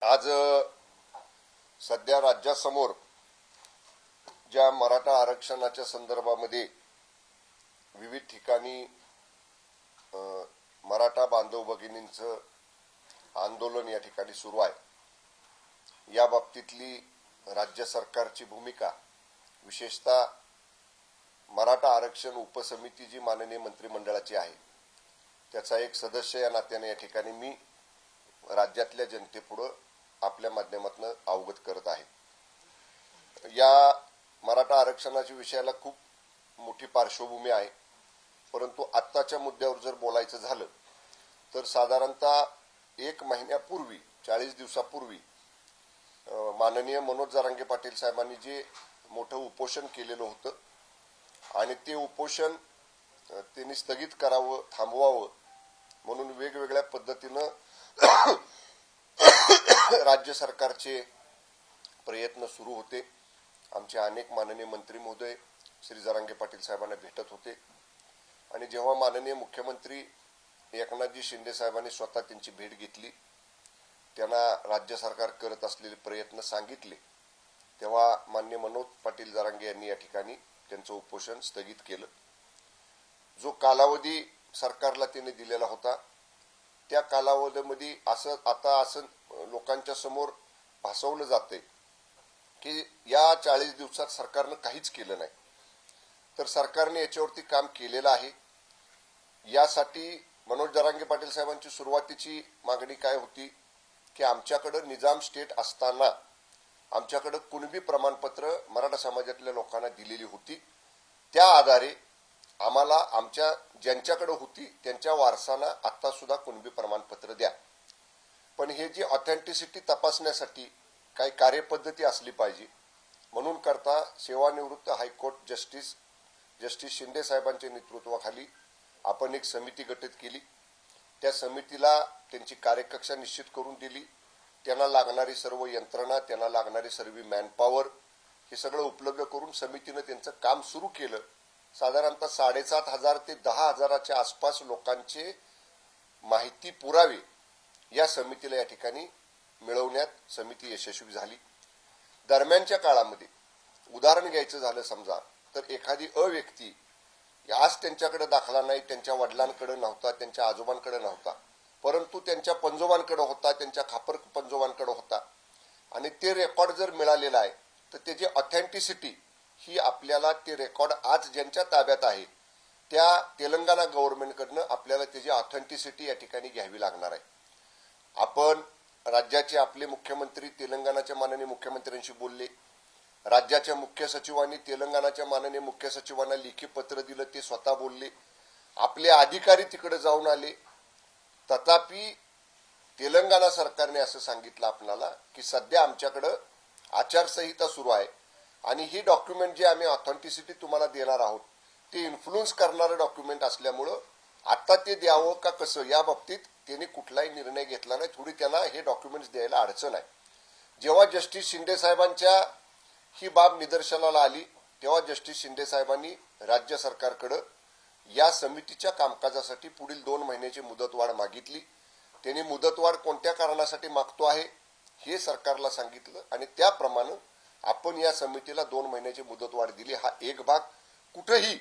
आज सध्या राज्यासमोर ज्या मराठा आरक्षणाच्या संदर्भामध्ये विविध ठिकाणी मराठा बांधव भगिनींचं आंदोलन या ठिकाणी सुरू आहे। या बाबतीतली राज्य सरकारची भूमिका, विशेषतः मराठा आरक्षण उपसमिती जी माननीय मंत्रिमंडळाची आहे त्याचा एक सदस्य या नात्याने या ठिकाणी मी राज्यातल्या जनतेपुढे आपल्या माध्यमातून अवगत करत आहे। या मराठा आरक्षणाच्या विषयाला खूप मोठी पार्श्वभूमी आहे, परंतु आत्ताच्या मुद्द्यावर जर बोलायचं झालं तर साधारणतः 1 महिन्यापूर्वी 40 दिवसापूर्वी माननीय मनोज जरांगे पाटील साहेबांनी जे मोठं उपोषण केलेलं होतं आणि ते उपोषण त्यांनी स्थगित करावं, थांबवावं म्हणून वेगवेगळ्या पद्धतीनं राज्य सरकारचे प्रयत्न सुरू होते। आमचे अनेक माननीय मंत्री महोदय श्री जरांगे पाटील साहेबांना भेटत होते आणि जेव्हा माननीय मुख्यमंत्री एकनाथजी शिंदे साहेबांनी स्वतः त्यांची भेट घेतली, त्यांना राज्य सरकार करत असलेले प्रयत्न सांगितले, तेव्हा माननीय मनोज पाटील जरांगे यांनी या ठिकाणी त्यांचं उपोषण स्थगित केलं। जो कालावधी सरकारला त्यांनी दिलेला होता त्या कालावधीमध्ये असं लोकांच्या समोर भासवलं जाते की या 40 दिवसात सरकारनं काहीच केलं नाही, तर सरकारने याच्यावरती काम केलेलं आहे। यासाठी मनोज जरांगे पाटील साहेबांची सुरुवातीची मागणी काय होती की आमच्याकडे निजाम स्टेट असताना आमच्याकडे कुणबी प्रमाणपत्र मराठा समाजातल्या लोकांना दिलेली होती, त्या आधारे आम्हाला आमच्या ज्यांच्याकडे होती त्यांच्या वारसांना आता सुद्धा कुणबी प्रमाणपत्र द्या। पण हे जी ऑथेंटिसिटी तपासण्यासाठी काही कार्यपद्धती असली पाहिजे, म्हणून करता सेवानिवृत्त हायकोर्ट जस्टिस शिंदे साहेबांच्या नेतृत्वाखाली आपण एक समिती गठीत केली। त्या समितीला त्यांची कार्यकक्षा निश्चित करून दिली, त्यांना लागणारी सर्व यंत्रणा, त्यांना लागणारी सर्व मॅनपॉवर हे सगळं उपलब्ध करून समितीने त्यांचं काम सुरू केलं। साधारणतः 7,500 ते 10,000च्या आसपास लोकांचे माहिती पुरावे या समितीला या ठिकाणी मिळवण्यात समिती यशस्वी झाली। दरम्यानच्या काळामध्ये उदाहरण घ्यायचं झालं समजा तर एखादी व्यक्ती आज त्यांच्याकडे दाखला नाही, त्यांच्या वडिलांकडे नव्हता, त्यांच्या आजोबांकडे नव्हता, परंतु त्यांच्या पंजोबांकडे होता, त्यांच्या खापर पंजोबांकडे होता आणि ते रेकॉर्ड जर मिळालेला आहे तर त्याची ऑथेंटिसिटी ही आपल्याला ते रेकॉर्ड आज ज्यांच्या ताब्यात आहे त्या तेलंगणा गव्हर्नमेंटकडनं आपल्याला त्याची ऑथेंटिसिटी या ठिकाणी घ्यावी लागणार आहे। आपण राज्याचे आपले मुख्यमंत्री तेलंगणाच्या माननीय मुख्यमंत्र्यांशी बोलले, राज्याच्या मुख्य सचिवांनी तेलंगणाच्या माननीय मुख्य सचिवांना लेखी पत्र दिलं, ते स्वतः बोलले, आपले अधिकारी तिकडे जाऊन आले, तथापि तेलंगणा सरकारने असं सांगितलं आपल्याला की सध्या आमच्याकडे आचारसंहिता सुरू आहे आणि ही डॉक्युमेंट जे आम्ही ऑथेंटिसिटी तुम्हाला देणार आहोत ते इन्फ्लुएन्स करणारं डॉक्युमेंट असल्यामुळं आता ते द्यावं का कसं या बाबतीत त्यांनी कुठलाही निर्णय घेतला नाही। थोडी त्यांना हे डॉक्युमेंट्स द्यायला अडचण आहे। जेव्हा जस्टिस शिंदे साहेबांच्या ही बाब निदर्शनाला आली तेव्हा जस्टिस शिंदे साहेबांनी राज्य सरकारकडे या समितीच्या कामकाजासाठी पुढील 2 महिन्याची मुदतवाढ मागितली। त्यांनी मुदतवाढ कोणत्या कारणासाठी मागतो आहे हे सरकारला सांगितलं आणि त्याप्रमाणे आपण या समितीला 2 महिन्याची मुदतवाढ दिली। हा एक भाग। कुठेही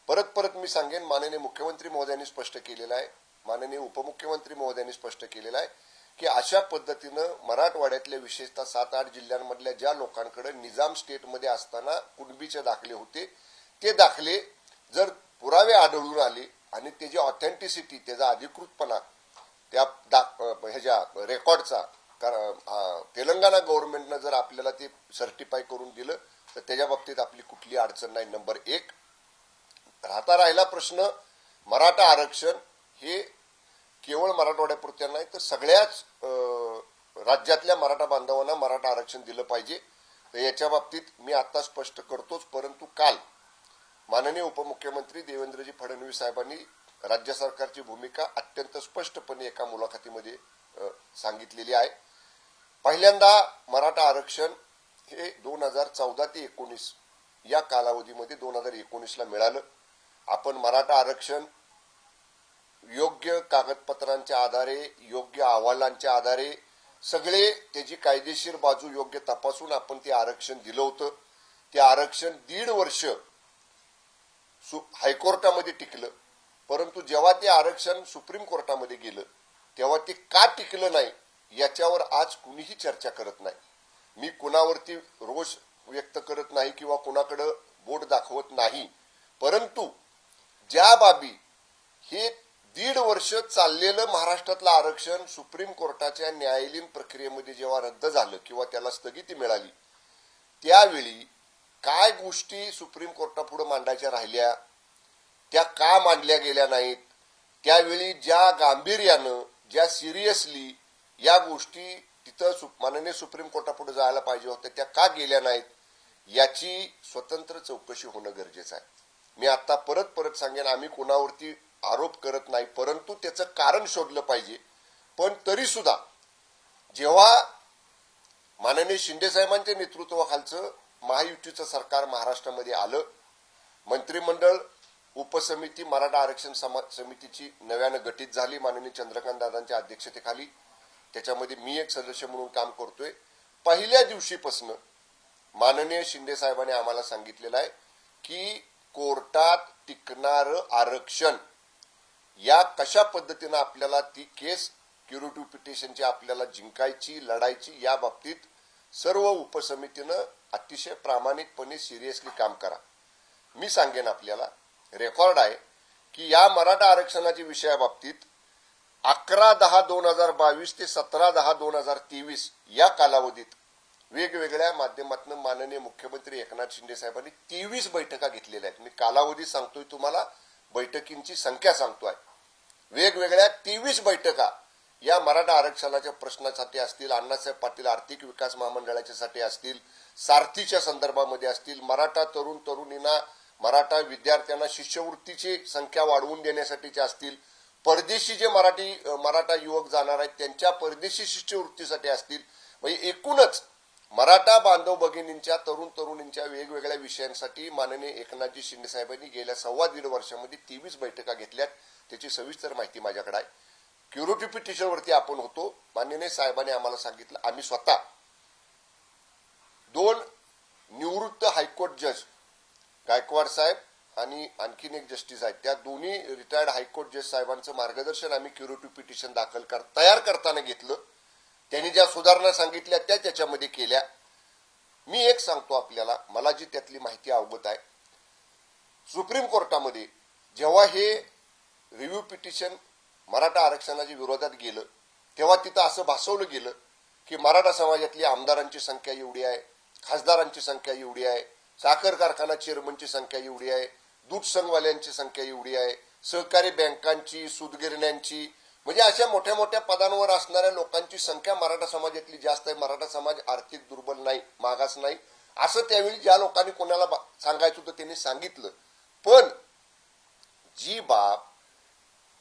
परत मी सांगेन, माननीय मुख्यमंत्री महोदयांनी स्पष्ट केलेला आहे, माननीय उपमुख्यमंत्री महोदयांनी स्पष्ट केलेला आहे की अशा पद्धतीनं मराठवाड्यातल्या विशेषतः 7-8 जिल्ह्यांमधल्या ज्या लोकांकडे निजाम स्टेटमध्ये असताना कुणबीचे दाखले होते ते दाखले जर पुरावे आढळून आले आणि त्याची ऑथेंटिसिटी, त्याचा अधिकृतपणा त्या ह्याच्या रेकॉर्डचा तेलंगणा गव्हर्नमेंटनं जर आपल्याला ते सर्टिफाय करून दिलं तर त्याच्या बाबतीत आपली कुठली अडचण नाही। नंबर 1 राहिला प्रश्न मराठा आरक्षण हे केवळ मराठवाड्यापुरत्या नाही तर सगळ्याच राज्यातल्या मराठा बांधवांना मराठा आरक्षण दिलं पाहिजे। तर याच्या बाबतीत मी आता स्पष्ट करतोच, परंतु काल माननीय उपमुख्यमंत्री देवेंद्रजी फडणवीस साहेबांनी राज्य सरकारची भूमिका अत्यंत स्पष्टपणे एका मुलाखतीमध्ये सांगितलेली आहे। पहिल्यांदा मराठा आरक्षण हे 2014 ते 19 या कालावधीमध्ये 2019ला मिळालं। आपण मराठा आरक्षण योग्य कागदपत्रांच्या आधारे, योग्य अहवालांच्या आधारे सगळे त्याची कायदेशीर बाजू योग्य तपासून आपण ते आरक्षण दिलं होतं. ते आरक्षण 1.5 वर्ष हायकोर्टामध्ये टिकलं, परंतु जेव्हा ते आरक्षण सुप्रीम कोर्टामध्ये गेलं तेव्हा ते का टिकलं नाही याच्यावर आज कुणीही चर्चा करत नाही. मी कुणावरती रोष व्यक्त करत नाही किंवा कुणाकडे बोट दाखवत नाही, परंतु ज्या बाबी हे 1.5 वर्ष चाललेलं महाराष्ट्रातलं आरक्षण सुप्रीम कोर्टाच्या न्यायालयीन प्रक्रियेमध्ये जेव्हा रद्द झालं किंवा त्याला स्थगिती मिळाली, त्यावेळी काय गोष्टी सुप्रीम कोर्टापुढे मांडायच्या राहिल्या, त्या का मांडल्या गेल्या नाहीत, त्यावेळी ज्या गांभीर्यानं ज्या सिरियसली या गोष्टी तिथं माननीय सुप्रीम कोर्टापुढे जायला पाहिजे होत्या त्या का गेल्या नाहीत याची स्वतंत्र चौकशी होणं गरजेचं आहे. मी आता परत सांगेन, आम्ही कोणावरती आरोप करत नाही, परंतु त्याचं कारण शोधलं पाहिजे. पण तरी सुद्धा जेव्हा माननीय शिंदे साहेबांच्या नेतृत्वाखालचं महायुतीचं सरकार महाराष्ट्रामध्ये आलं, मंत्रिमंडळ उपसमिती मराठा आरक्षण समितीची नव्यानं गठीत झाली माननीय चंद्रकांत दादांच्या अध्यक्षतेखाली. त्याच्यामध्ये मी एक सदस्य म्हणून काम करतोय. पहिल्या दिवशीपासून माननीय शिंदे साहेबांनी आम्हाला सांगितलेलं आहे की कोर्टात टिकणारं आरक्षण या कशा पद्धतीनं आपल्याला ती केस क्युरेटिव्ह पिटिशनची आपल्याला जिंकायची लढायची या बाबतीत सर्व उपसमितीनं अतिशय प्रामाणिकपणे सिरियसली काम करा. मी सांगेन, आपल्याला रेकॉर्ड आहे की या मराठा आरक्षणाच्या विषयाबाबतीत 11/10/2022 ते 17/10/2023 या कालावधीत वेगवेगळ्या माध्यमातून माननीय मुख्यमंत्री एकनाथ शिंदे साहेबांनी 23 बैठका घेतलेल्या आहेत. मी कालावधी सांगतोय तुम्हाला, बैठकींची संख्या सांगतोय. वेगवेगळ्या 23 बैठका या मराठा आरक्षणाच्या प्रश्नासाठी असतील, अण्णासाहेब पाटील आर्थिक विकास महामंडळाच्यासाठी असतील, सारथीच्या संदर्भामध्ये असतील, मराठा तरुण तरुणींना मराठा विद्यार्थ्यांना शिष्यवृत्तीची संख्या वाढवून देण्यासाठीच्या असतील, परदेशी जे मराठा युवक जाणार आहेत त्यांच्या परदेशी शिष्यवृत्तीसाठी असतील. म्हणजे एकूणच मराठा बांधव भगिनींच्या तरुण तरुणींच्या वेगवेगळ्या विषयांसाठी माननीय एकनाथजी शिंदे साहेबांनी गेल्या 1.25 वर्षामध्ये 23 बैठका घेतल्यात. त्याची सविस्तर माहिती माझ्याकडे आहे. क्युरेटिव्ह पिटिशनवरती आपण होतो. माननीय साहेबांनी आम्हाला सांगितलं, आम्ही स्वतः 2 निवृत्त हायकोर्ट जज गायकवाड साहेब आणि आणखीन एक जस्टिस आहेत, त्या दोन्ही रिटायर्ड हायकोर्ट जज साहेबांचं मार्गदर्शन आम्ही क्युरेटिव्ह पिटिशन तयार करताना घेतलं. त्यांनी ज्या सुधारणा सांगितल्या त्या त्याच्यामध्ये केल्या. मी एक सांगतो आपल्याला, मला जी त्यातली माहिती अवगत आहे, सुप्रीम कोर्टामध्ये जेव्हा हे रिव्ह्यू पिटिशन मराठा आरक्षणाच्या विरोधात गेलं तेव्हा तिथं असं भासवलं गेलं की मराठा समाजातली आमदारांची संख्या एवढी आहे, खासदारांची संख्या एवढी आहे, साखर कारखाना चेअरमनची संख्या एवढी आहे, दूध संघवाल्यांची संख्या एवढी आहे, सहकारी बँकांची, सूतगिरण्यांची, म्हणजे अशा मोठ्या मोठ्या पदांवर असणाऱ्या लोकांची संख्या मराठा समाजातली जास्त आहे. मराठा समाज आर्थिक दुर्बल नाही, मागास नाही, असं त्यावेळी ज्या लोकांनी कोणाला सांगायचं होतं त्यांनी सांगितलं. पण जी बाब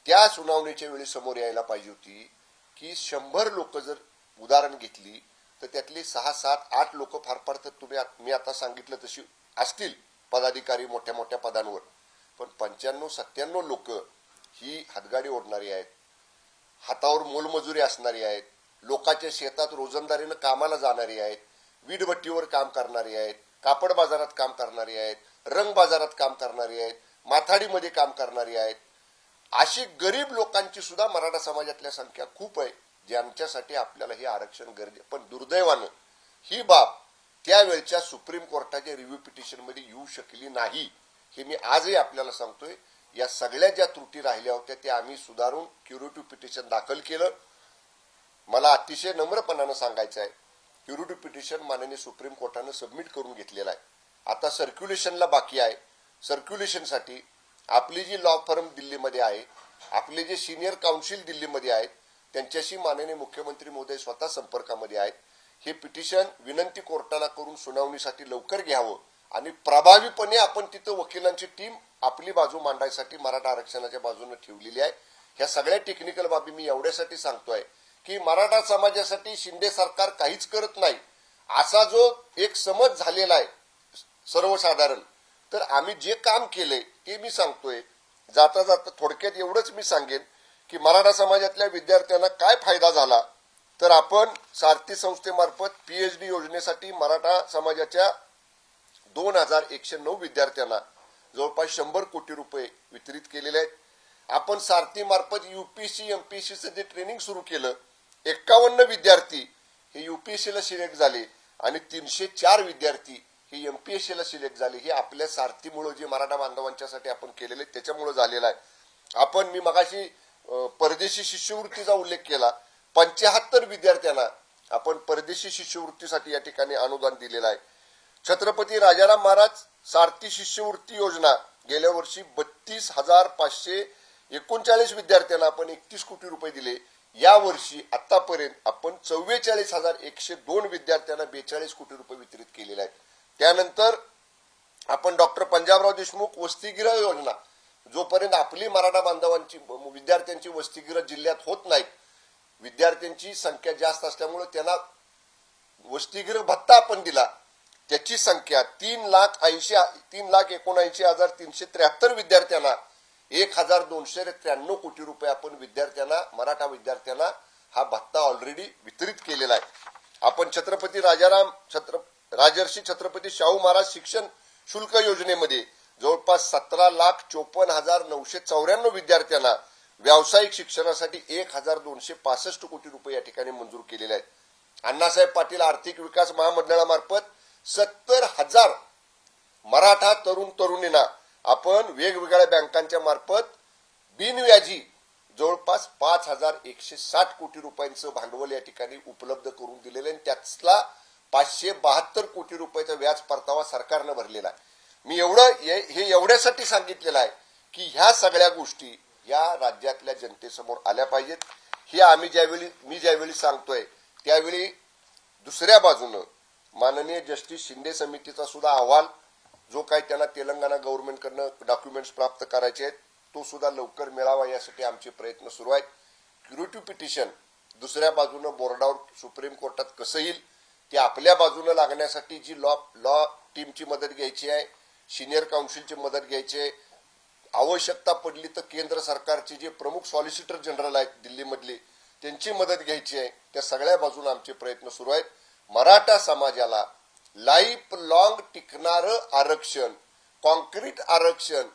त्या सुनावणीच्या वेळी समोर यायला पाहिजे होती की 100 लोक जर उदाहरण घेतली तर त्यातली 6, 7, 8 लोक फार फार तर मी आता सांगितलं तशी असतील पदाधिकारी मोठ्या मोठ्या पदांवर, पण 95-97 लोक ही हातगाडी ओढणारी आहेत, हातावर मोलमजुरी असणारी आहेत, लोकांच्या शेतात रोजंदारीनं कामाला जाणारी आहेत, वीटभट्टीवर काम करणारी आहेत, कापड बाजारात काम करणारी आहेत, रंग बाजारात काम करणारी आहेत, माथाडीमध्ये काम करणारी आहेत. अशी गरीब लोकांची सुद्धा मराठा समाजातल्या संख्या खूप आहे, ज्यांच्यासाठी आपल्याला हे आरक्षण गरजे. पण दुर्दैवानं ही बाब त्यावेळच्या सुप्रीम कोर्टाच्या रिव्ह्यू पिटिशनमध्ये येऊ शकली नाही. हे मी आजही आपल्याला सांगतोय. या सगळ्या ज्या त्रुटी राहिल्या होत्या त्या आम्ही सुधारून क्युरेटिव्ह पिटिशन दाखल केलं. मला अतिशय नम्रपणानं सांगायचं आहे, क्युरेटिव्ह पिटिशन माननीय सुप्रीम कोर्टानं सबमिट करून घेतलेलं आहे. आता सर्क्युलेशनला बाकी आहे. सर्क्युलेशनसाठी आपली जी लॉ फर्म दिल्लीमध्ये आहे, आपले जे सिनियर काउन्सिल दिल्लीमध्ये आहेत, त्यांच्याशी माननीय मुख्यमंत्री महोदय स्वतः संपर्कामध्ये आहेत. हे पिटिशन विनंती कोर्टाला करून सुनावणीसाठी लवकर घ्यावं आणि प्रभावीपणे आपण तिथं वकिलांची टीम आपली बाजू मांडायसाठी मराठा आरक्षणाच्या बाजूने ठेवलेली आहे. ह्या सगळ्या टेक्निकल बाबी मी एवढ्यासाठी सांगतोय की मराठा समाजासाठी शिंदे सरकार काहीच करत नाही असा जो एक समज झालेला आहे सर्वसाधारण, तर आम्ही जे काम केलंय ते मी सांगतोय. जाता थोडक्यात एवढंच मी सांगेन की मराठा समाजातल्या विद्यार्थ्यांना काय फायदा झाला तर आपण सारथी संस्थेमार्फत PhD योजनेसाठी मराठा समाजाच्या 2109 विद्यार्थ्यांना जवळपास 100 कोटी रुपये वितरित केलेले आहेत. आपण सारथी मार्फत UPSC MPSCचं जे ट्रेनिंग सुरू केलं, 51 विद्यार्थी हे UPSCला सिलेक्ट झाले आणि 304 विद्यार्थी हे MPSCला सिलेक्ट झाले. हे आपल्या सारथीमुळे जे मराठा बांधवांच्यासाठी आपण केलेले त्याच्यामुळे झालेलं आहे. आपण मी मगाशी परदेशी शिष्यवृत्तीचा उल्लेख केला. 75 विद्यार्थ्यांना आपण परदेशी शिष्यवृत्तीसाठी या ठिकाणी अनुदान दिलेलं आहे. छत्रपती राजाराम महाराज सारथी शिष्यवृत्ती योजना गेल्या वर्षी 32,539 विद्यार्थ्यांना आपण 31 कोटी रुपये दिले. या वर्षी आतापर्यंत आपण 44,102 विद्यार्थ्यांना 42 कोटी रुपये वितरित केलेले आहेत. त्यानंतर आपण डॉक्टर पंजाबराव देशमुख वसतिगृह योजना, जोपर्यंत आपली मराठा बांधवांची विद्यार्थ्यांची वसतिगृह जिल्ह्यात होत नाहीत, विद्यार्थ्यांची संख्या जास्त असल्यामुळे त्यांना वसतिगृह भत्ता आपण दिला. त्याची संख्या 3,79,373 विद्यार्थ्यांना 1,293 कोटी रुपये आपण विद्यार्थ्यांना, मराठा विद्यार्थ्यांना हा भत्ता ऑलरेडी वितरित केलेला आहे. आपण छत्रपती राजर्षी छत्रपती शाहू महाराज शिक्षण शुल्क योजनेमध्ये जवळपास 17,54,994 विद्यार्थ्यांना व्यावसायिक शिक्षणासाठी 1,265 कोटी रुपये या ठिकाणी मंजूर केलेले आहेत. अण्णासाहेब पाटील आर्थिक विकास महामंडळामार्फत 70,000 मराठा तरुण तरुणींना आपण वेगवेगळ्या बँकांच्या मार्फत बिनव्याजी जवळपास 5,160 कोटी रुपयांचं भांडवल या ठिकाणी उपलब्ध करून दिलेलं आहे. त्यातला 572 कोटी रुपयाचा व्याज परतावा सरकारनं भरलेला आहे. मी हे एवढ्यासाठी सांगितलेलं आहे की ह्या सगळ्या गोष्टी या राज्यातल्या जनतेसमोर आल्या पाहिजेत. हे मी ज्यावेळी सांगतोय त्यावेळी दुसऱ्या बाजूनं माननीय जस्टिस शिंदे समितीचा सुद्धा अहवाल, जो काही त्यांना तेलंगणा गव्हर्नमेंटकडनं डॉक्युमेंट्स प्राप्त करायचे आहेत, तो सुद्धा लवकर मिळावा यासाठी आमचे प्रयत्न सुरू आहेत. क्युरेटिव्ह पिटिशन दुसऱ्या बाजूनं बोर्डावर सुप्रीम कोर्टात कसं येईल ते आपल्या बाजूनं लागण्यासाठी जी लॉ टीमची मदत घ्यायची आहे, सिनियर काउन्सिलची मदत घ्यायची आहे, आवश्यकता पडली तर केंद्र सरकारचे जे प्रमुख सॉलिसिटर जनरल आहेत दिल्लीमधले त्यांची मदत घ्यायची आहे. त्या सगळ्या बाजूने आमचे प्रयत्न सुरू आहेत. मराठा समाजाला लाईफ लॉंग टिकणारं आरक्षण, कॉन्क्रीट आरक्षण,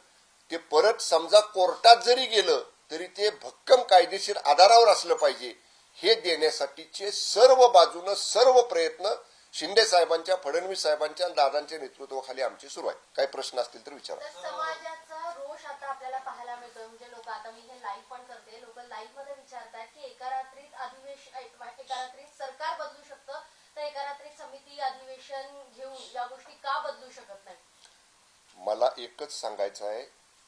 ते परत समजा कोर्टात जरी गेलं तरी ते भक्कम कायदेशीर आधारावर असलं पाहिजे, हे देण्यासाठीचे सर्व बाजूनं सर्व प्रयत्न शिंदे साहेबांच्या, फडणवीस साहेबांच्या, दादांच्या नेतृत्वाखाली आमचे सुरू आहेत. काही प्रश्न असतील तर विचारा. समाजाचा रोष आता आपल्याला पाहायला मिळतोय. म्हणजे लोक, आता मी हे लाईव्ह पण करते, लोक लाईव्ह मध्ये विचारतात की एका रात्रीत सरकार बदलू शकतं, तर एका रात्रीत समिती अधिवेशन घेऊन या गोष्टी का बदलू शकत नाही? मला एकच सांगायचं आहे,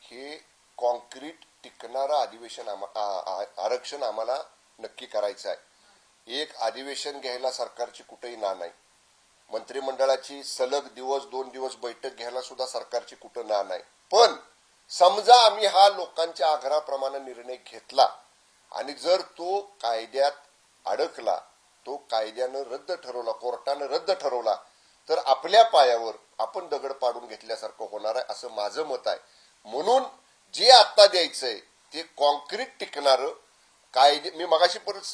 हे कॉन्क्रीट टिकणारं अधिवेशन आरक्षण आम्हाला नक्की करायचं आहे. एक अधिवेशन घ्यायला सरकारची कुठेही ना नाही, मंत्रिमंडळाची सलग 2 दिवस बैठक घ्यायला सुद्धा सरकारची कुठं ना नाही. पण समजा आम्ही हा लोकांच्या आग्रहाप्रमाणे निर्णय घेतला आणि जर तो कायद्यात अडकला, तो कायद्यानं रद्द ठरवला, कोर्टानं रद्द ठरवला, तर आपल्या पायावर आपण दगड पाडून घेतल्यासारखं होणार आहे असं माझं मत आहे. म्हणून जे आता द्यायचंय ते कॉन्क्रीट टिकणारं कायदे. मी मगाशी परत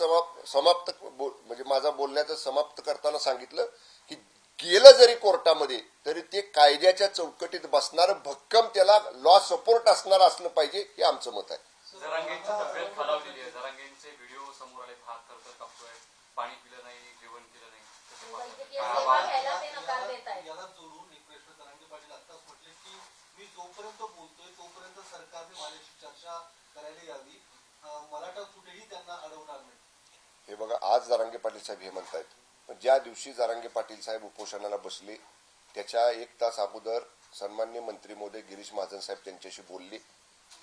समाप्त म्हणजे माझा बोलण्याचं समाप्त करताना सांगितलं की गेलं जरी कोर्टामध्ये तरी ते कायद्याच्या चौकटीत बसणारं, भक्कम त्याला लॉ सपोर्ट असणार असलं पाहिजे, हे आमचं मत आहे. जरांगेंची तब्येत खालावलेली आहे, जरांगेंचे व्हिडिओ समोर आले, हात थरथर कापतोय, पाणी पिलं नाही, जेवण केलं नाही. याला जोडून एक प्रश्न जरांगे पाटील आत्ताच म्हटले की मी जोपर्यंत बोलतोय तोपर्यंत सरकारने माझ्याशी चर्चा करायला यावी, मराठा कुठेही त्यांना अडवणार नाही. हे बघा, आज जरांगे पाटील साहेब हे म्हणतायत, ज्या दिवशी जरांगे पाटील साहेब उपोषणाला बसले त्याच्या 1 तास अगोदर सन्माननीय मंत्री महोदय गिरीश महाजन साहेब त्यांच्याशी बोलले.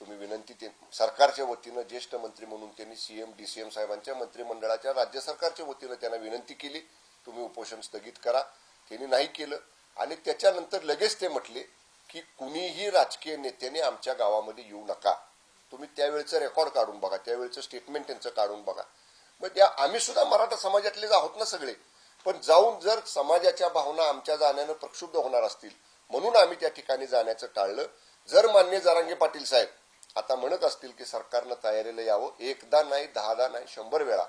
तुम्ही विनंती सरकारच्या वतीनं ज्येष्ठ मंत्री म्हणून त्यांनी CM DCM साहेबांच्या मंत्रिमंडळाच्या राज्य सरकारच्या वतीनं त्यांना विनंती केली, तुम्ही उपोषण स्थगित करा. त्यांनी नाही केलं आणि त्याच्यानंतर लगेच ते म्हटले की कुणीही राजकीय नेत्याने आमच्या गावामध्ये येऊ नका. तुम्ही त्यावेळेचं रेकॉर्ड काढून बघा, त्यावेळेचं स्टेटमेंट त्यांचं काढून बघा. मग आम्ही सुद्धा मराठा समाजातलेच आहोत ना सगळे, पण जाऊन जर समाजाच्या भावना आमच्या जाण्यानं प्रक्षुब्ध होणार असतील म्हणून आम्ही त्या ठिकाणी जाण्याचं टाळलं. जर मान्य जरांगे पाटील साहेब आता म्हणत असतील की सरकारनं तयारीला यावं, एकदा नाही, 10दा नाही, 100 वेळा,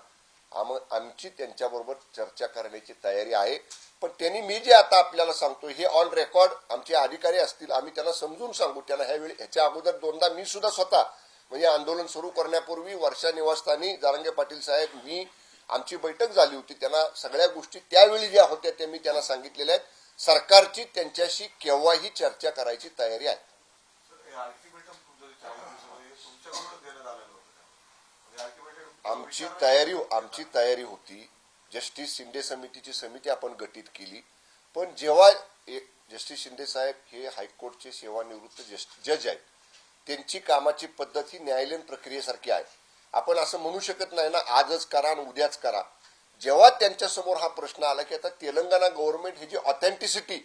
आमची त्यांच्याबरोबर चर्चा करण्याची तयारी आहे. पण त्यांनी मी जे आता आपल्याला सांगतो हे ऑन रेकॉर्ड आमचे अधिकारी असतील, आम्ही त्यांना समजून सांगू. त्यांना ह्याच्या अगोदर दोनदा मी सुद्धा स्वतः म्हणजे आंदोलन सुरू करण्यापूर्वी वर्षा निवासस्थानी जरांगे पाटील साहेब मी आमची बैठक झाली होती. त्यांना सगळ्या गोष्टी त्यावेळी ज्या होत्या त्या मी त्यांना सांगितलेल्या आहेत. सरकारची त्यांच्याशी केव्हाही चर्चा करायची तयारी आहे. आमची तयारी होती. जस्टिस शिंदे समितीची समिती आपण गठीत केली. पण जेव्हा जस्टिस शिंदे साहेब हे हायकोर्टचे सेवानिवृत्त जज आहेत, त्यांची कामाची पद्धत ही न्यायालयीन प्रक्रियेसारखी आहे. आपण असं म्हणू शकत नाही ना आजच करा आणि उद्याच करा. जेव्हा त्यांच्यासमोर हा प्रश्न आला की आता तेलंगणा गव्हर्नमेंट ही जी ऑथेंटिसिटी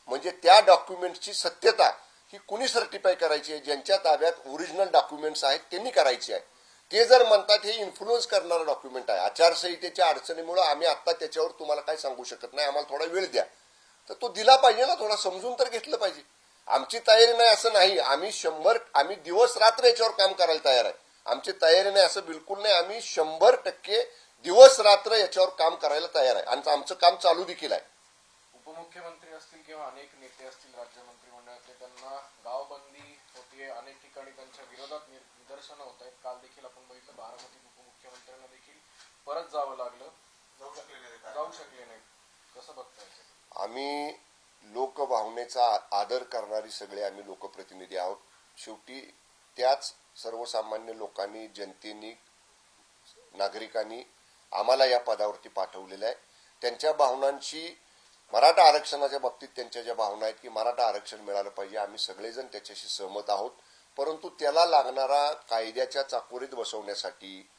म्हणजे त्या डॉक्युमेंटची सत्यता ही कुणी सर्टिफाय करायची आहे, ज्यांच्या ताब्यात ओरिजिनल डॉक्युमेंट्स आहेत त्यांनी करायची आहे. ते जर म्हणतात हे इन्फ्लुएन्स करणारं डॉक्युमेंट आहे, आचारसंहितेच्या अडचणीमुळे आम्ही आता त्याच्यावर तुम्हाला काय सांगू शकत नाही, आम्हाला थोडा वेळ द्या, तर तो दिला पाहिजे ना. थोडा समजून तर घेतलं पाहिजे. आमची तयारी नाही असं नाही. आम्ही दिवस रात्र याच्यावर काम करायला तयार आहे. आमची तयारी नाही असं बिलकुल नाही. आम्ही 100% दिवस रात्र याच्यावर काम करायला तयार आहे आणि आमचं काम चालू देखील आहे. उपमुख्यमंत्री असतील किंवा अनेक नेते असतील राज्य मंत्रिमंडळातले, त्यांना गावबंदी होतीये, अनेक ठिकाणी त्यांच्या विरोधात निदर्शनं होत आहेत. काल देखील आपण बघितलं बारामतीत उपमुख्यमंत्र्यांना देखील परत जावं लागलं, जाऊ शकले नाही. कसं बघताय? आम्ही लोकभावनेचा आदर करणारी सगळे आम्ही लोकप्रतिनिधी आहोत. शेवटी त्याच सर्वसामान्य लोकांनी, जनतेनी, नागरिकांनी आम्हाला या पदावरती पाठवलेलं आहे. त्यांच्या भावनांशी मराठा आरक्षणाच्या बाबतीत त्यांच्या ज्या भावना आहेत की मराठा आरक्षण मिळालं पाहिजे, आम्ही सगळेजण त्याच्याशी सहमत आहोत. परंतु त्याला लागणारा कायद्याच्या चाकोरीत बसवण्यासाठी,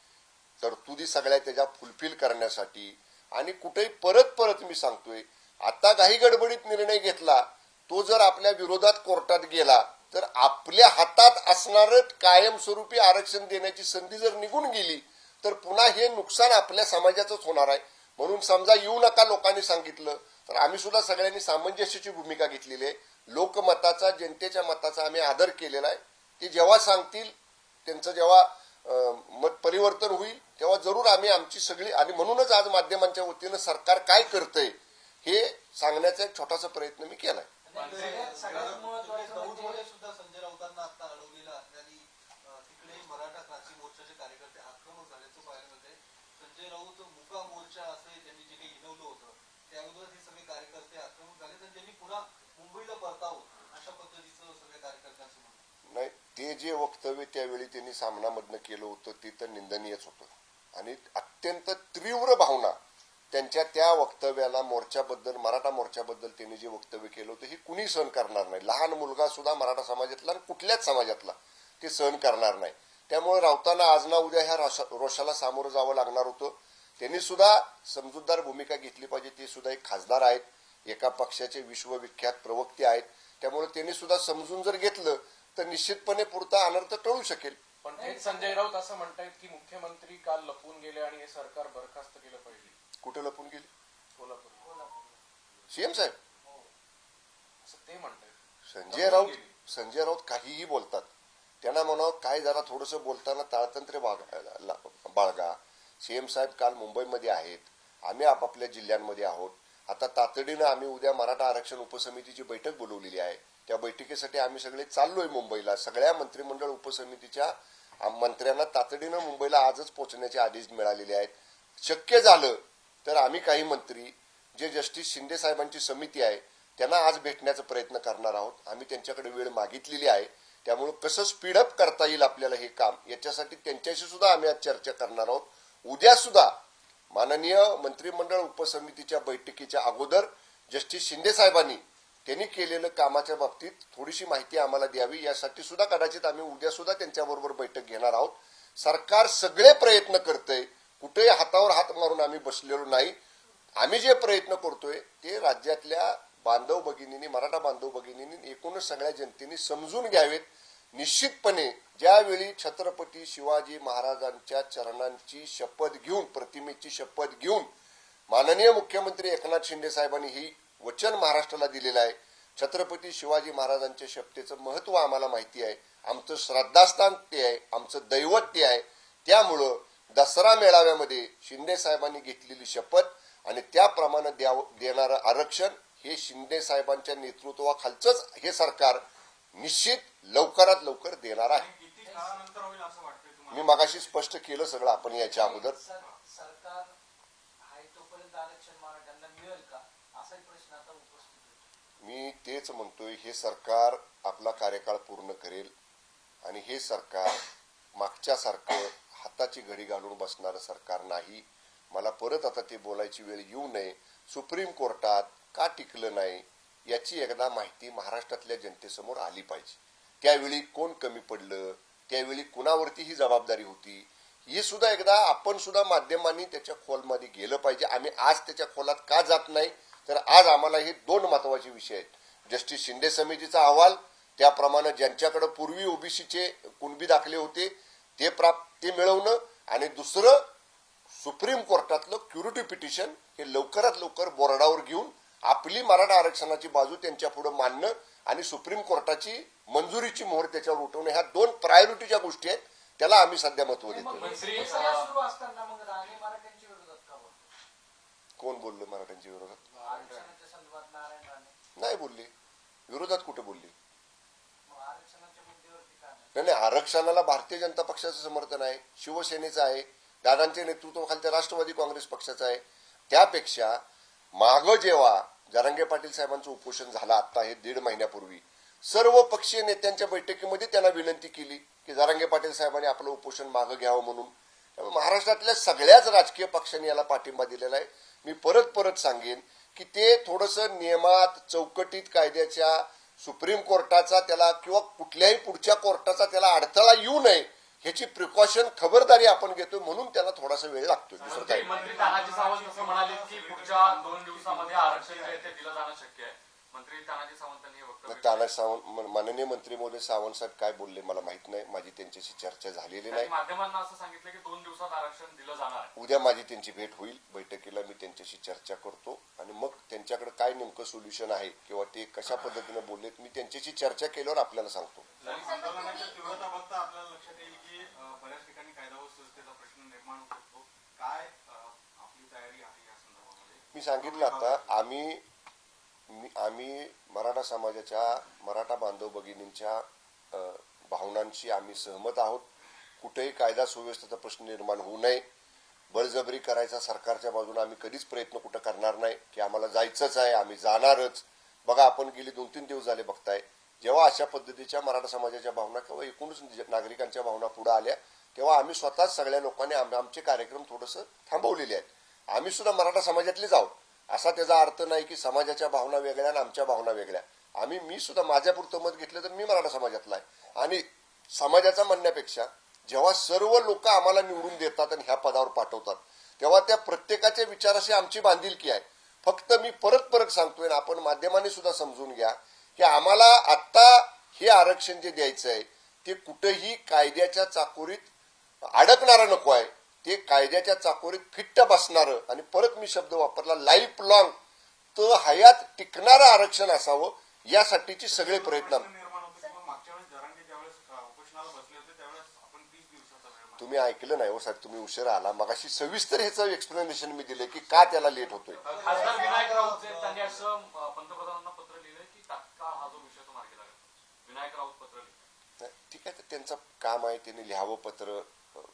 तरतुदी सगळ्या त्याच्या फुलफिल करण्यासाठी आणि कुठेही परत मी सांगतोय, आता काही गडबडीत निर्णय घेतला, तो जर आपल्या विरोधात कोर्टात गेला तर आपल्या हातात असणारं कायमस्वरूपी आरक्षण देण्याची संधी जर निघून गेली तर पुन्हा हे नुकसान आपल्या समाजाचंच होणार आहे. म्हणून समजा येऊ नका लोकांनी सांगितलं तर आम्ही सुद्धा सगळ्यांनी सामंजस्याची भूमिका घेतलेली आहे. लोकमताचा, जनतेच्या मताचा आम्ही आदर केलेला आहे. ते जेव्हा सांगतील, त्यांचं जेव्हा मत परिवर्तन होईल तेव्हा जरूर आम्ही आमची सगळी, आणि म्हणूनच आज माध्यमांच्या वतीनं सरकार काय करतंय हे सांगण्याचा एक छोटासा प्रयत्न मी केलाय. सुद्धा संजय राऊतांना आता अडवलेलं असल्याने तिकडे मराठा क्रांती मोर्चाचे कार्यकर्ते आक्रमक झाल्याचं पाहायला मिळतंय. संजय राऊत मुका मोर्चा असे त्यांनी जे काही हिनवलं होतं त्याविरोधात हे सगळे कार्यकर्ते आक्रमक झाले आणि त्यांनी पुन्हा मुंबईला परतावं अशा पद्धतीचं सगळ्या कार्यकर्त्यांचं म्हणणं. नाही, ते जे वक्तव्य त्यावेळी त्यांनी सामनामधनं केलं होतं ते तर निंदनीयच होतं आणि अत्यंत तीव्र भावना त्यांच्या त्या वक्तव्याला, मोर्चाबद्दल, मराठा मोर्चाबद्दल त्यांनी जे वक्तव्य केलं होतं हे कुणी सहन करणार नाही. लहान मुलगा सुद्धा मराठा समाजातला आणि कुठल्याच समाजातला ते सहन करणार नाही. त्यामुळे राऊतांना आज ना उद्या ह्या रोषाला सामोरं जावं लागणार होतं. त्यांनी सुद्धा समजूतदार भूमिका घेतली पाहिजे. ते सुद्धा एक खासदार आहेत, एका पक्षाचे विश्वविख्यात प्रवक्ते आहेत. त्यामुळे त्यांनी सुद्धा समजून जर घेतलं तर निश्चितपणे पुरता अनर्थ टळू शकेल. पण तेच संजय राऊत असं म्हणतायत की मुख्यमंत्री काल लपून गेले आणि हे सरकार बरखास्त केलं पाहिजे. कुठे लपून गेले? कोल्हापूर सीएम साहेब असं ते म्हणतायत. संजय राऊत काहीही बोलतात. त्यांना म्हणावं काय जरा थोडंसं बोलताना ताळतंत्र्य बाळगा. सीएम साहेब काल मुंबईमध्ये आहेत, आम्ही आपापल्या जिल्ह्यांमध्ये आहोत. आता तातडीनं आम्ही उद्या मराठा आरक्षण उपसमितीची बैठक बोलवलेली आहे. त्या बैठकीसाठी आम्ही सगळे चाललोय मुंबईला. सगळ्या मंत्रिमंडळ उपसमितीच्या मंत्र्यांना तातडीनं मुंबईला आजच पोहोचण्याचे आदेश मिळालेले आहेत. शक्य झालं तर आम्ही काही मंत्री जे जस्टिस शिंदे साहेबांची समिती आहे त्यांना आज भेटण्याचा प्रयत्न करणार आहोत. आम्ही त्यांच्याकडे वेळ मागितलेली आहे. त्यामुळे कसं स्पीडअप करता येईल आपल्याला हे काम, याच्यासाठी त्यांच्याशी सुद्धा आम्ही आज चर्चा करणार आहोत. उद्या सुद्धा माननीय मंत्रिमंडळ उपसमितीच्या बैठकीच्या अगोदर जस्टिस शिंदे साहेबांनी त्यांनी केलेलं कामाच्या बाबतीत थोडीशी माहिती आम्हाला द्यावी, यासाठी सुद्धा कदाचित आम्ही उद्या सुद्धा त्यांच्याबरोबर बैठक घेणार आहोत. सरकार सगळे प्रयत्न करतंय, कुठेही हातावर हात मारून आम्ही बसलेलो नाही. आम्ही जे प्रयत्न करतोय ते राज्यातल्या बांधव भगिनींनी, मराठा बांधव भगिनींनी, एकूणच सगळ्या जनतेने समजून घ्यावेत. निश्चितपणे ज्यावेळी छत्रपती शिवाजी महाराजांच्या चरणांची शपथ घेऊन, प्रतिमेची शपथ घेऊन माननीय मुख्यमंत्री एकनाथ शिंदे साहेबांनी ही वचन महाराष्ट्राला दिलेलं आहे. छत्रपती शिवाजी महाराजांच्या शपथेचं महत्व आम्हाला माहिती आहे. आमचं श्रद्धास्थान ते आहे, आमचं दैवत ते आहे. त्यामुळं दसरा मेळाव्यामध्ये शिंदे साहेबांनी घेतलेली शपथ आणि त्याप्रमाणे देणारं आरक्षण हे शिंदे साहेबांच्या नेतृत्वाखालचंच हे सरकार निश्चित लवकरात लवकर देणार आहे. किती काळानंतर होईल असं वाटतंय तुम्हाला? मी मगाशी स्पष्ट केलं सगळं आपण याच्या अगोदर. सरकार आहे तोपर्यंत आरक्षण मराठ्यांना मिळेल का असाही प्रश्न आता उपस्थित होतो. मी तेच म्हणतोय, हे सरकार आपला कार्यकाळ पूर्ण करेल आणि हे सरकार मागच्यासारखं हाताची घडी घालून बसणारं सरकार नाही. मला परत आता ते बोलायची वेळ येऊ नये. सुप्रीम कोर्टात का टिकलं नाही याची एकदा माहिती महाराष्ट्रातल्या जनतेसमोर आली पाहिजे. त्यावेळी कोण कमी पडलं, त्यावेळी कुणावरती ही जबाबदारी होती, हे सुद्धा एकदा आपण सुद्धा माध्यमांनी त्याच्या खोलमध्ये गेलं पाहिजे. आम्ही आज त्याच्या खोलात का जात नाही, तर आज आम्हाला हे दोन महत्वाचे विषय आहेत. जस्टिस शिंदे समितीचा अहवाल, त्याप्रमाणे ज्यांच्याकडे पूर्वी ओबीसीचे कुणबी दाखले होते ते मिळवणं, आणि दुसरं सुप्रीम कोर्टातलं क्युरिटी पिटिशन हे लवकरात लवकर बोर्डावर घेऊन आपली मराठा आरक्षणाची बाजू त्यांच्या पुढे मांडणं आणि सुप्रीम कोर्टाची मंजुरीची मोहर त्याच्यावर उठवणं, ह्या दोन प्रायोरिटीच्या गोष्टी आहेत. त्याला आम्ही सध्या महत्व देतो. मग हे सगळं सुरू असताना मग राणे मराठ्यांच्या विरोधात का बोलतो? कोण बोललं मराठ्यांच्या विरोधात? आरक्षणाच्या संदर्भात नारायण राणे नाही बोलले. विरोधात कुठे बोलले? मग आरक्षणाच्या मुद्द्यावरती का नाही? नाही नाही, आरक्षणाला भारतीय जनता पक्षाचं समर्थन आहे, शिवसेनेचं आहे, दादांच्या नेतृत्वाखालच्या राष्ट्रवादी काँग्रेस पक्षाचं आहे. त्यापेक्षा मागं जेव्हा जरांगे पाटील साहेबांचं उपोषण झालं आता हे 1.5 महिन्यापूर्वी, सर्व पक्षीय नेत्यांच्या बैठकीमध्ये त्यांना विनंती केली की जरांगे पाटील साहेबांनी आपलं उपोषण मागं घ्यावं म्हणून. त्यामुळे महाराष्ट्रातल्या सगळ्याच राजकीय पक्षांनी याला पाठिंबा दिलेला आहे. मी परत सांगेन की ते थोडंसं नियमात, चौकटीत, कायद्याच्या, सुप्रीम कोर्टाचा त्याला किंवा कुठल्याही पुढच्या कोर्टाचा त्याला अडथळा येऊ नये ह्याची प्रिकॉशन, खबरदारी आपण घेतोय, म्हणून त्याला थोडासा वेळ लागतोय. दुसरं काही मंत्री तानाजी सावंत असं म्हणाले की पुढच्या 2 दिवसामध्ये आरक्षण जे आहे ते दिलं जाणं शक्य आहे. मंत्री तानाजी सावंतांनी हे वक्तव्य केलं. तानाजी सावंत, माननीय मंत्री महोदय सावंत साहेब काय बोलले मला माहित नाही, माझी त्यांच्याशी चर्चा झालेली त्यांनी नाही. माध्यमांना असं सांगितलं की 2 दिवसात आरक्षण दिलं जाणार आहे. उद्या माझी त्यांची भेट होईल, बैठकीला मी त्यांच्याशी चर्चा करतो आणि मग त्यांच्याकडे काय नेमकं सोल्युशन आहे किंवा ते कशा पद्धतीने बोललेत मी त्यांच्याशी चर्चा केल्यावर आपल्याला सांगतो. आंदोलनाच्या तीव्रता बघता आपल्याला लक्षात येईल की बऱ्याच ठिकाणी कायदा व सुव्यवस्थेचा प्रश्न निर्माण होऊ शकतो. काय आपली तयारी आहे या संदर्भामध्ये? मी सांगितलं आता, आम्ही मराठा समाजाच्या, मराठा बांधव भगिनींच्या भावनांशी आम्ही सहमत आहोत. कुठेही कायदा सुव्यवस्थेचा प्रश्न निर्माण होऊ नये, बळजबरी करायचा सरकारच्या बाजूने आम्ही कधीच प्रयत्न कुठं करणार नाही की आम्हाला जायचंच आहे, आम्ही जाणारच. बघा, आपण गेली 2-3 दिवस झाले बघताय, जेव्हा अशा पद्धतीच्या मराठा समाजाच्या भावना किंवा एकूणच नागरिकांच्या भावना पुढे आल्या तेव्हा आम्ही स्वतःच सगळ्या लोकांनी आमचे कार्यक्रम थोडंसं थांबवलेले आहेत. आम्ही सुद्धा मराठा समाजातलेच आहोत, असा त्याचा अर्थ नाही की समाजाच्या भावना वेगळ्या आणि आमच्या भावना वेगळ्या. मी सुद्धा माझ्यापुरतं मत घेतलं तर मी मराठा समाजातला आहे. आणि समाजाचा म्हणण्यापेक्षा जेव्हा सर्व लोक आम्हाला निवडून देतात आणि ह्या पदावर पाठवतात तेव्हा त्या प्रत्येकाच्या विचाराशी आमची बांधिलकी आहे. फक्त मी परत सांगतोय, आपण माध्यमांनी सुद्धा समजून घ्या की आम्हाला आता हे आरक्षण जे द्यायचं आहे ते कुठेही कायद्याच्या चाकोरीत अडकणारं नको आहे, ते कायद्याच्या चाकोरीत फिट्ट बसणारं, आणि परत मी शब्द वापरला, लाईफ लॉंग तर हयात टिकणारं आरक्षण असावं यासाठीचे सगळे प्रयत्न. तुम्ही ऐकलं नाही हो साहेब, तुम्ही उशिरा आला. मगाशी सविस्तर ह्याचं एक्सप्लेनेशन मी दिले की का त्याला लेट होतोय. खासदार विनायक राऊत त्यांनी असं पंतप्रधानांना पत्र लिहिलंय की तात्काळ हा जो विषय तो मार्गी लागेल. विनायक राऊत पत्र लिहिलं. ठीक आहे, तर त्यांचं काम आहे, त्यांनी लिहावं पत्र.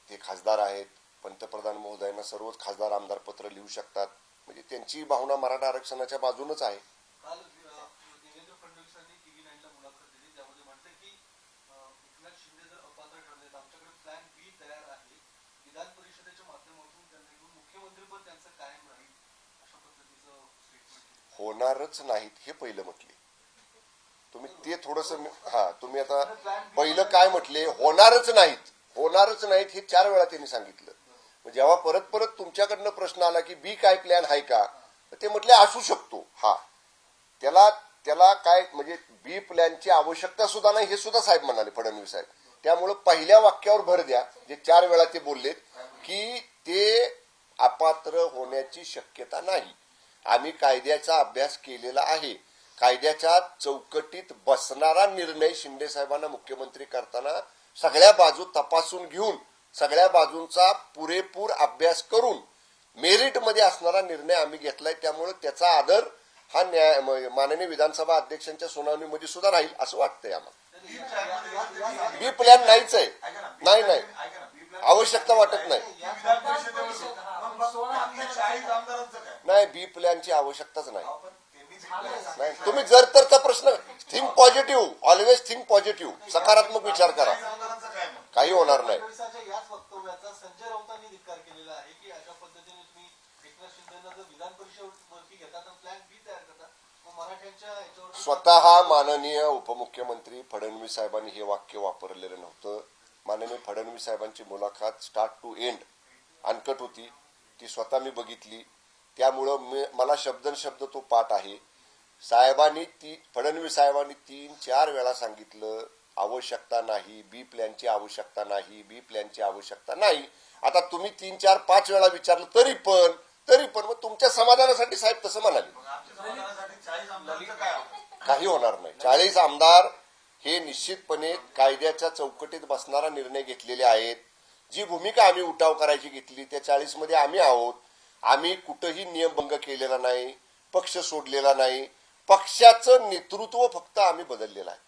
ते खासदार आहेत, पंतप्रधान महोदयांना सर्वच खासदार आमदार पत्र लिहू शकतात. म्हणजे त्यांची भावना मराठा आरक्षणाच्या बाजूनच आहे. काल देवेंद्र फडणवीसांनी TV9 ला मुलाखत दिली, त्यामध्ये म्हणते की एकनाथ शिंदे जर अपात्र ठरले तर आमच्याकडे प्लॅन बी तयार आहे. विधान परिषदेच्या माध्यमातून त्यांना निवडून मुख्यमंत्री पण त्यांचं कायम राहील अशा पद्धतीचं स्टेटमेंट होणारच नाहीत हे पहिलं म्हटले तुम्ही. ते थोडंसं तुम्ही आता पहिलं काय म्हटले, होणारच नाहीत हे 4 वेळा त्यांनी सांगितलं. जेव्हा परत तुमच्याकडनं प्रश्न आला की बी काय प्लॅन आहे का, ते म्हटले असू शकतो. त्याला काय म्हणजे बी प्लॅनची आवश्यकता सुद्धा नाही हे सुद्धा साहेब म्हणाले, फडणवीस साहेब. त्यामुळे पहिल्या वाक्यावर भर द्या जे 4 वेळा ते बोललेत की ते अपात्र होण्याची शक्यता नाही. आम्ही कायद्याचा अभ्यास केलेला आहे. कायद्याच्या चौकटीत बसणारा निर्णय शिंदे साहेबांना मुख्यमंत्री करताना सगळ्या बाजू तपासून घेऊन सगळ्या बाजूंचा पुरेपूर अभ्यास करून मेरिटमध्ये असणारा निर्णय आम्ही घेतलाय. त्यामुळे त्याचा आदर हा माननीय विधानसभा अध्यक्षांच्या सुनावणीमध्ये सुद्धा राहील असं वाटतंय आम्हाला. बी प्लॅन नाहीच आहे. नाही आवश्यकता वाटत नाही. नाही बी प्लॅनची आवश्यकताच नाही. नाही तुम्ही जर तरचा प्रश्न think positive, always think positive, सकारात्मक विचार करा, काही होणार नाही. याच वक्तव्याचा संजय राऊतांनी धिक्कार केलेला आहे की अशा पद्धतीने तुम्ही एकनाथ शिंदेना जर विधान परिषदेवरती घेता तर प्लॅन बी तयार करता, मग मराठ्यांच्या याच्यावर स्वतः माननीय उपमुख्यमंत्री फडणवीस साहेबांनी हे वाक्य वापरलेलं नव्हतं. माननीय फडणवीस साहेबांची मुलाखत स्टार्ट टू एंड अनकट होती, ती स्वतः मी बघितली. त्यामुळं मला शब्दनशब्द तो पाठ आहे. फडणवीस साहेबांनी 3-4 वेळा सांगितलं आवश्यकता नाही, बी प्लॅनची आवश्यकता नाही, बी प्लॅनची आवश्यकता नाही. आता तुम्ही 3-4-5 वेळा विचारलं तरी पण मग तुमच्या समाधानासाठी साहेब तसं म्हणाले. काही होणार नाही. 40 आमदार हे निश्चितपणे कायद्याच्या चौकटीत बसणारा निर्णय घेतलेले आहेत. जी भूमिका आम्ही उठाव करायची घेतली त्या 40 मध्ये आम्ही आहोत. आम्ही कुठंही नियमभंग केलेला नाही, पक्ष सोडलेला नाही. पक्षाचं नेतृत्व फक्त आम्ही बदललेलं आहे.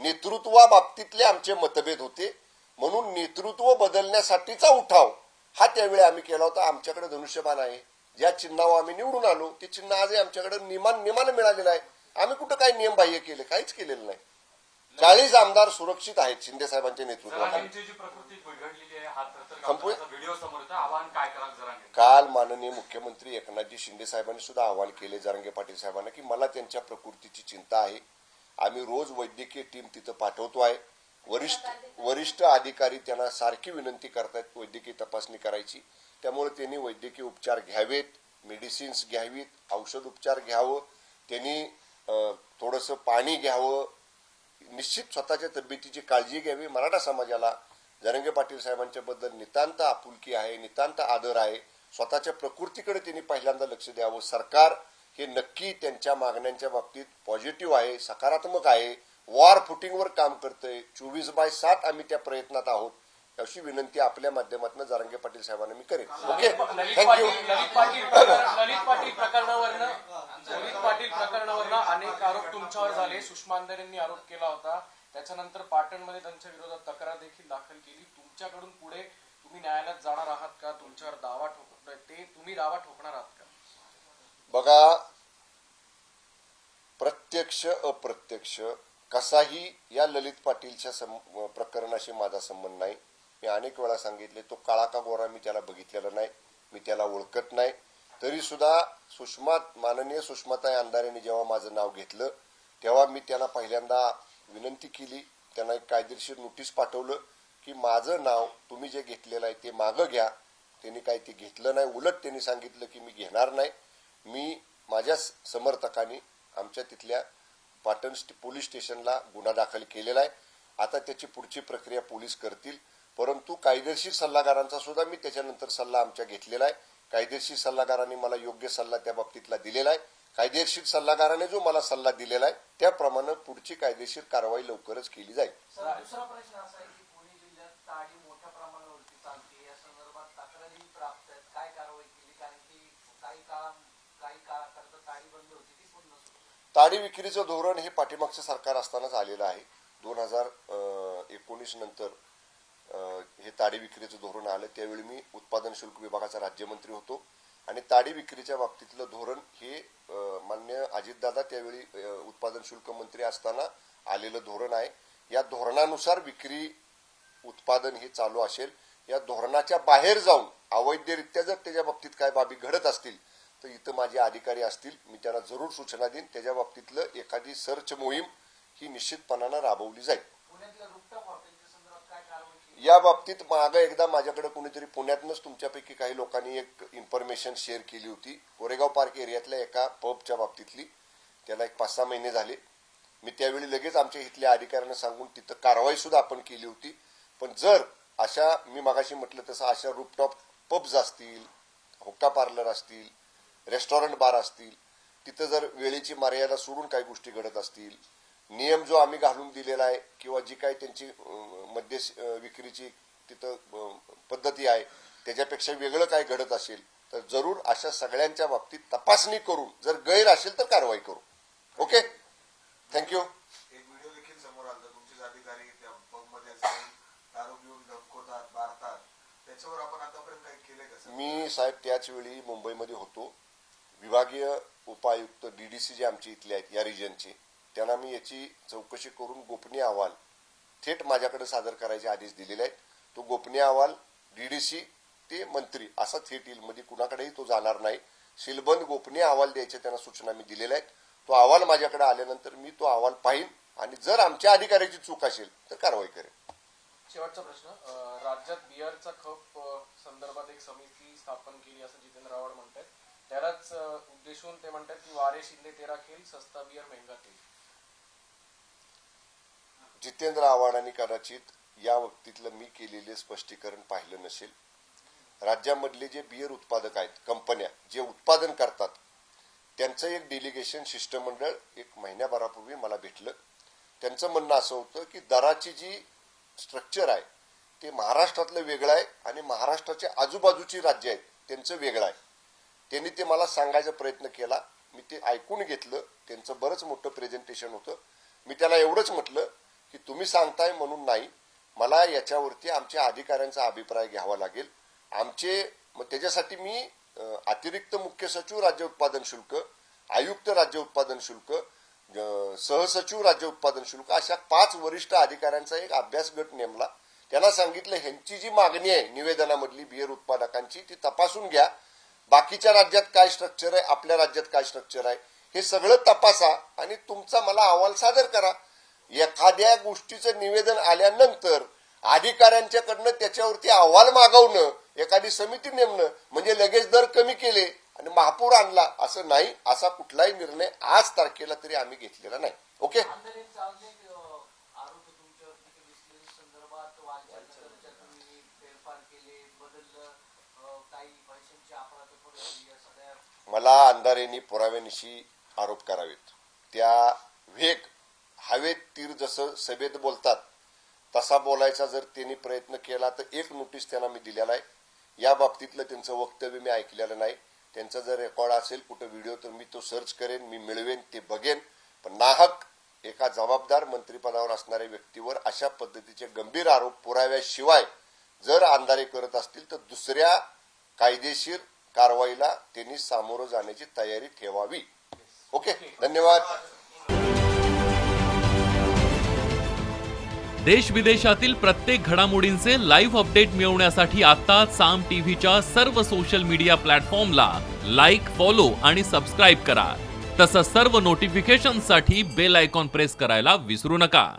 नेतृत्वाबाबतीतले आमचे मतभेद होते म्हणून नेतृत्व बदलण्यासाठीचा उठाव हा त्यावेळी आम्ही केला होता. आमच्याकडे धनुष्यबाण आहे, ज्या चिन्हावर आम्ही निवडून आलो ते चिन्ह आजही आमच्याकडे नियमानं मिळालेलं आहे. आम्ही कुठं काही नियम बाह्य केले, काहीच केलेलं नाही. 40 आमदार सुरक्षित आहेत शिंदे साहेबांच्या नेतृत्वाखाली. काल माननीय मुख्यमंत्री एकनाथजी शिंदे साहेबांनी सुद्धा आवाहन केले जरांगे पाटील साहेबांना की मला त्यांच्या प्रकृतीची चिंता आहे. आम्ही रोज वैद्यकीय टीम तिथं पाठवतो आहे. वरिष्ठ अधिकारी त्यांना सारखी विनंती करतायत वैद्यकीय तपासणी करायची. त्यामुळे त्यांनी वैद्यकीय उपचार घ्यावेत, मेडिसिन्स घ्यावीत, औषध उपचार घ्यावं, त्यांनी थोडंसं पाणी घ्यावं, निश्चित स्वतःच्या तब्येतीची काळजी घ्यावी. मराठा समाजाला जरांगे पाटील साहेबांच्या बद्दल नितांत आपुलकी आहे, नितांत आदर आहे. स्वतःच्या प्रकृतीकडे त्यांनी पहिल्यांदा लक्ष द्यावं. सरकार हे नक्की त्यांच्या मागण्यांच्या बाबतीत पॉझिटिव्ह आहे, सकारात्मक आहे, वॉर फुटिंगवर काम करतंय. 24/7 आम्ही त्या प्रयत्नात आहोत अशी विनंती आपल्या माध्यमातून जरांगे पाटील साहेबांना मी करेन. Okay, thank you. ललित पाटील प्रकरणावरनं अनेक आरोप तुमच्यावर झाले. सुषमा अंधारे यांनी आरोप केला होता. त्याच्यानंतर पाटणमध्ये त्यांच्या विरोधात तक्रार देखील दाखल केली. तुमच्याकडून पुढे तुम्ही न्यायालयात जाणार आहात का? तुमच्यावर दावा तुम्ही दावा ठोकणार आहात का? बघा, प्रत्यक्ष अप्रत्यक्ष कसाही या ललित पाटीलच्या प्रकरणाशी माझा संबंध नाही. मी अनेक वेळा सांगितले, तो काळा का गोरा मी त्याला बघितलेला नाही, मी त्याला ओळखत नाही. तरी सुद्धा माननीय सुषमाताई अंधारेंनी जेव्हा माझं नाव घेतलं तेव्हा मी त्यांना पहिल्यांदा विनंती केली, त्यांना एक कायदेशीर नोटीस पाठवलं की माझं नाव तुम्ही जे घेतलेलं आहे ते मागं घ्या. त्यांनी काही ते घेतलं नाही. उलट त्यांनी सांगितलं की मी घेणार नाही. मी माझ्या समर्थकांनी आमच्या तिथल्या पाटण पोलीस स्टेशनला गुन्हा दाखल केलेला आहे. आता त्याची पुढची प्रक्रिया पोलीस करतील. परंतु कायदेशीर सल्लागारांचा सुद्धा मी त्याच्यानंतर सल्ला आमच्या घेतलेला आहे. कायदेशीर सल्लागारांनी मला योग्य सल्ला त्या बाबतीतला दिलेला आहे. कायदेशीर सल्लागाराने जो मला सल्ला दिलेला आहे त्याप्रमाणे पुढची कायदेशीर कारवाई लवकरच केली जाईल. दुसरा प्रश्न असा आहे की पुणे जिल्ह्यात ताडी मोठ्या प्रमाणावरती चालते, या संदर्भात तक्रारी प्राप्त आहेत, काय कारवाई केली? कारण की काही काळाकरता ताडी बंद होती, ती पुन्हा सुरू. ताडी विक्रीचं धोरण हे पाठीमागचं सरकार असतानाच आलेलं आहे. 2019 नंतर हे ताडी विक्रीचं धोरण आलं. त्यावेळी मी उत्पादन शुल्क विभागाचा राज्यमंत्री होतो आणि ताडी विक्रीच्या बाबतीतलं धोरण हे मान्य अजितदादा त्यावेळी उत्पादन शुल्क मंत्री असताना आलेलं धोरण आहे. या धोरणानुसार विक्री उत्पादन हे चालू असेल. या धोरणाच्या बाहेर जाऊन अवैधरित्या जर त्याच्या बाबतीत काय बाबी घडत असतील तर इथं माझे अधिकारी असतील, मी त्यांना जरूर सूचना देईन. त्याच्या बाबतीतलं एखादी सर्च मोहीम ही निश्चितपणानं राबवली जाईल. पुण्यातल्या रूफटॉप हॉटेलच्या संदर्भात काय कारवाई केली? या बाबतीत मागं एकदा माझ्याकडे कोणीतरी पुण्यातनंच तुमच्यापैकी काही लोकांनी एक इन्फॉर्मेशन शेअर केली होती कोरेगाव पार्क एरियातल्या एका पबच्या बाबतीतली. त्याला एक 5-6 महिने झाले. मी त्यावेळी लगेच आमच्या इथल्या अधिकाऱ्यांना सांगून तिथं कारवाई सुद्धा आपण केली होती. पण जर अशा मी मगाशी म्हटलं तसं अशा रूफटॉप पब्स असतील, हुक्का पार्लर असतील, रेस्टॉरंट बार असतील, तिथं जर वेळेची मर्यादा सोडून काही गोष्टी घडत असतील, नियम जो आम्ही घालून दिलेला आहे किंवा जी काही त्यांची मद्य विक्रीची तिथं पद्धती आहे, त्याच्यापेक्षा वेगळं काय घडत असेल तर जरूर अशा सगळ्यांच्या बाबतीत तपासणी करून जर गैर असेल तर कारवाई करू. Okay, thank you. एक व्हिडिओ देखील समोर आला, तुमचेच अधिकारी त्या पबमध्ये जाऊन दारू घेऊन धमकवतात, मारतात, त्याच्यावर आपण आतापर्यंत काही केलंय का सर? मी साहेब त्याच वेळी मुंबईमध्ये होतो. विभागीय उपायुक्त डीडीसी जे आमचे इथले आहेत या रिजनचे, त्यांना मी याची चौकशी करून गोपनीय अहवाल थेट माझ्याकडे सादर करायचे आदेश दिलेले आहेत. तो गोपनीय अहवाल डीडीसी ते मंत्री असा थेट येईल, मध्ये कुणाकडेही तो जाणार नाही. सीलबंद गोपनीय अहवाल द्यायचे त्यांना सूचना मी दिलेल्या आहेत. तो अहवाल माझ्याकडे आल्यानंतर मी तो अहवाल पाहीन आणि जर आमच्या अधिकाऱ्याची चूक असेल तर कारवाई करेन. शेवटचा प्रश्न, राज्यात बिअरचा खप संदर्भात एक समिती स्थापन केली असं जितेंद्र आव्हाड म्हणतात. त्यालाच उद्देशून ते म्हणतात की वारे शिंदे तेरा खेळ, सस्ता बियर महंगा तेल. जितेंद्र आव्हाडांनी कदाचित या बाबतीतलं मी केलेले स्पष्टीकरण पाहिलं नसेल. राज्यामधले जे बियर उत्पादक आहेत, कंपन्या जे उत्पादन करतात, त्यांचं एक डेलिगेशन शिष्टमंडळ एक महिन्याभरापूर्वी मला भेटलं. त्यांचं म्हणणं असं होतं की दराची जी स्ट्रक्चर आहे ते महाराष्ट्रातलं वेगळं आहे आणि महाराष्ट्राच्या आजूबाजूची राज्य आहेत त्यांचं वेगळं आहे. त्यांनी ते मला सांगायचा प्रयत्न केला. मी ते ऐकून घेतलं. त्यांचं बरंच मोठं प्रेझेंटेशन होतं. मी त्याला एवढंच म्हटलं की तुम्ही सांगताय म्हणून नाही, मला याच्यावरती आमच्या अधिकाऱ्यांचा अभिप्राय घ्यावा लागेल. मग त्याच्यासाठी मी अतिरिक्त मुख्य सचिव राज्य उत्पादन शुल्क, आयुक्त राज्य उत्पादन शुल्क, सहसचिव राज्य उत्पादन शुल्क अशा 5 वरिष्ठ अधिकाऱ्यांचा एक अभ्यास गट नेमला. त्यांना सांगितलं ह्यांची जी मागणी आहे निवेदनामधली बियर उत्पादकांची ती तपासून घ्या. बाकीच्या राज्यात काय स्ट्रक्चर आहे, आपल्या राज्यात काय स्ट्रक्चर आहे, हे सगळं तपासा आणि तुमचा मला अहवाल सादर करा. एखाद्या गोष्टीचं निवेदन आल्यानंतर अधिकाऱ्यांच्याकडनं त्याच्यावरती अहवाल मागवणं, एखादी समिती नेमणं म्हणजे लगेच दर कमी केले आणि महापूर आणला असं नाही. असा कुठलाही निर्णय आज तारखेला तरी आम्ही घेतलेला नाही. ओके, अंतरिम अनेक आरोप तुमच्यावरती की विश्लेषण संदर्भात वालच्या तुम्ही फेरफार केले, बदललं, काही पैशांची अपराध पडली, या सगळ्या मला अंधारेंनी पुराव्यानिशी आरोप करावेत. त्या वेग हवेत तीर जसं सभेत बोलतात तसा बोलायचा जर त्यांनी प्रयत्न केला तर एक नोटीस त्यांना मी दिलेला आहे. या बाबतीतलं त्यांचं वक्तव्य मी ऐकलेलं नाही. त्यांचा जर रेकॉर्ड असेल कुठं व्हिडिओ तर मी तो सर्च करेन, मी मिळवेन, ते बघेन. पण नाहक एका जबाबदार मंत्रिपदावर असणाऱ्या व्यक्तीवर अशा पद्धतीचे गंभीर आरोप पुराव्याशिवाय जर अंधारे करत असतील तर दुसऱ्या कायदेशीर कारवाईला त्यांनी सामोरं जाण्याची तयारी ठेवावी. ओके, धन्यवाद. देश विदेशातील प्रत्येक घडामोडींचे लाईव्ह अपडेट मिळवण्यासाठी आता साम टीव्हीच्या सर्व सोशल मीडिया प्लॅटफॉर्मला लाईक, फॉलो आणि सबस्क्राईब करा. तसंच सर्व नोटिफिकेशनसाठी बेल आयकॉन प्रेस करायला विसरू नका.